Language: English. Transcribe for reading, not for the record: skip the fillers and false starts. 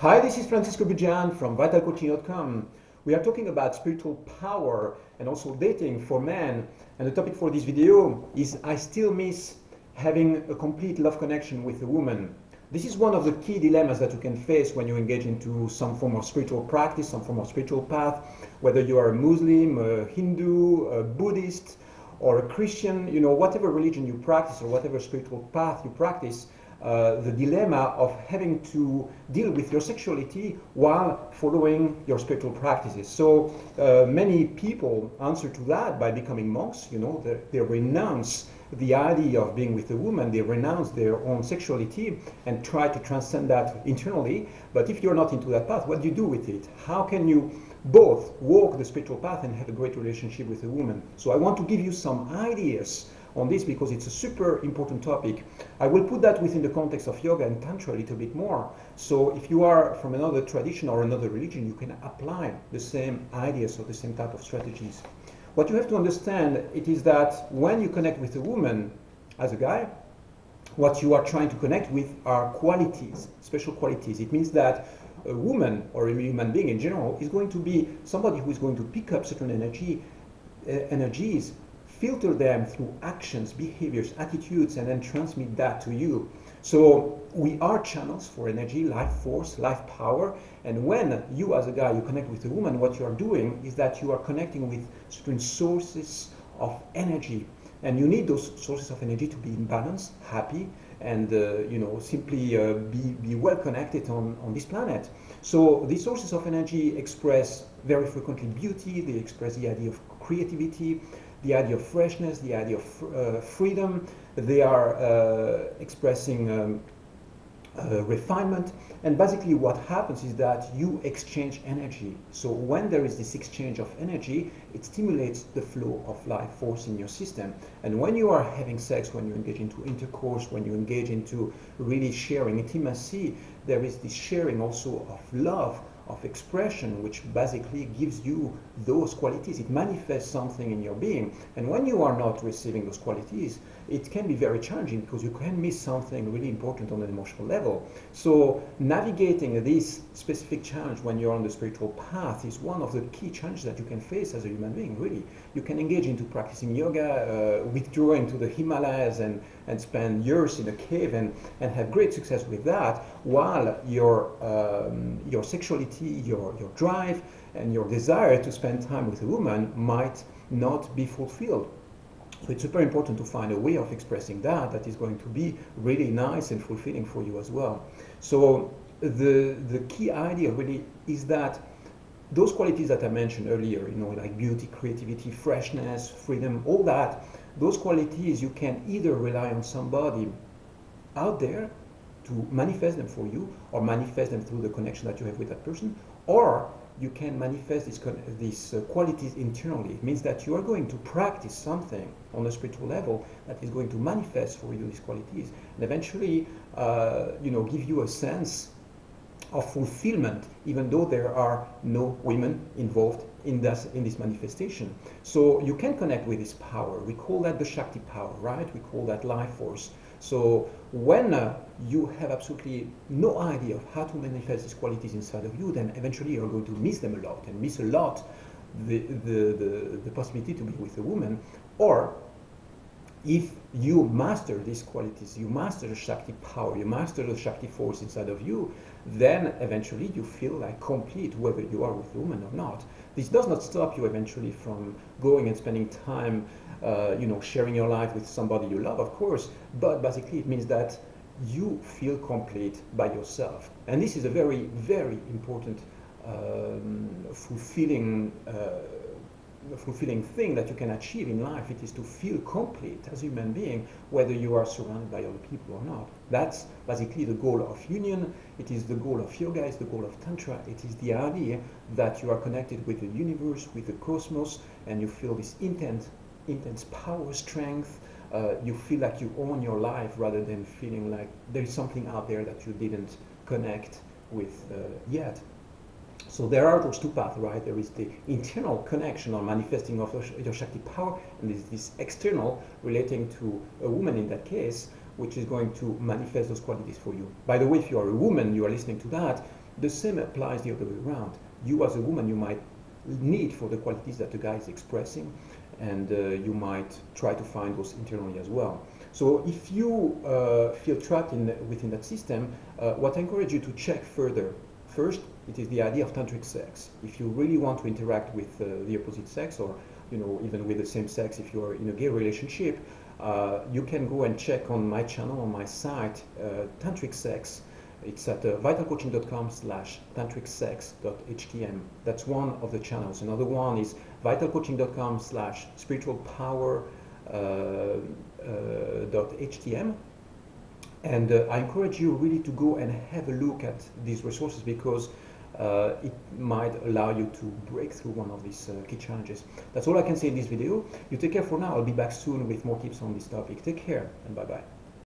Hi, this is Francisco Bujan from vitalcoaching.com. We are talking about spiritual power and also dating for men. And the topic for this video is I still miss having a complete love connection with a woman. This is one of the key dilemmas that you can face when you engage into some form of spiritual practice, some form of spiritual path, whether you are a Muslim, a Hindu, a Buddhist, or a Christian, whatever religion you practice or whatever spiritual path you practice. The dilemma of having to deal with your sexuality while following your spiritual practices. So many people answer to that by becoming monks. They renounce the idea of being with a woman, they renounce their own sexuality and try to transcend that internally. But if you're not into that path, what do you do with it? How can you both walk the spiritual path and have a great relationship with a woman? So I want to give you some ideas on this because it's a super important topic. I will put that within the context of yoga and tantra a little bit more. So if you are from another tradition or another religion, you can apply the same ideas or the same type of strategies. What you have to understand it is that when you connect with a woman as a guy, what you are trying to connect with are qualities, special qualities. It means that a woman or a human being in general is going to be somebody who is going to pick up certain energies, filter them through actions, behaviors, attitudes, and then transmit that to you. So we are channels for energy, life force, life power. And when you as a guy, you connect with a woman, what you are doing is that you are connecting with certain sources of energy. And you need those sources of energy to be in balance, happy, and simply be well connected on this planet. So these sources of energy express very frequently beauty, they express the idea of creativity, the idea of freshness, the idea of freedom. They are expressing refinement. And basically what happens is that you exchange energy. So when there is this exchange of energy, it stimulates the flow of life force in your system. And when you are having sex, when you engage into intercourse, when you engage into really sharing intimacy, there is this sharing also of love, of expression, which basically gives you those qualities. It manifests something in your being. And when you are not receiving those qualities, it can be very challenging because you can miss something really important on an emotional level. So navigating this specific challenge when you're on the spiritual path is one of the key challenges that you can face as a human being, really. You can engage into practicing yoga, withdraw into the Himalayas and spend years in a cave and have great success with that, while your sexuality, your drive, and your desire to spend time with a woman might not be fulfilled. So it's super important to find a way of expressing that is going to be really nice and fulfilling for you as well. So the key idea really is that those qualities that I mentioned earlier, like beauty, creativity, freshness, freedom, all that, those qualities you can either rely on somebody out there to manifest them for you, or manifest them through the connection that you have with that person, or you can manifest these qualities internally. It means that you are going to practice something on a spiritual level that is going to manifest for you these qualities, and eventually give you a sense of fulfillment, even though there are no women involved in this manifestation. So you can connect with this power. We call that the Shakti power, right? We call that life force. So when you have absolutely no idea of how to manifest these qualities inside of you, then eventually you're going to miss them a lot, and miss a lot the possibility to be with a woman. Or if you master these qualities, you master the Shakti power, you master the Shakti force inside of you, then eventually you feel like complete whether you are with a woman or not. This does not stop you eventually from going and spending time sharing your life with somebody you love, of course, but basically it means that you feel complete by yourself. And this is a very, very important fulfilling thing that you can achieve in life. It is to feel complete as a human being, whether you are surrounded by other people or not. That's basically the goal of union. It is the goal of yoga, it's the goal of tantra. It is the idea that you are connected with the universe, with the cosmos, and you feel this intense power, strength. You feel like you own your life rather than feeling like there is something out there that you didn't connect with yet. So there are those two paths, right? There is the internal connection or manifesting of your Shakti power, and there's this external relating to a woman in that case, which is going to manifest those qualities for you. By the way, if you are a woman, you are listening to that, The same applies the other way around. You as a woman, you might need for the qualities that the guy is expressing, and you might try to find those internally as well. So if you feel trapped within that system, what I encourage you to check further. First, it is the idea of tantric sex. If you really want to interact with the opposite sex, or even with the same sex, if you are in a gay relationship, you can go and check on my channel, on my site, tantric sex. It's at vitalcoaching.com/tantricsex.htm. That's one of the channels. Another one is vitalcoaching.com/spiritualpower.htm. And I encourage you really to go and have a look at these resources, because it might allow you to break through one of these key challenges. That's all I can say in this video. You take care for now. I'll be back soon with more tips on this topic. Take care and bye-bye.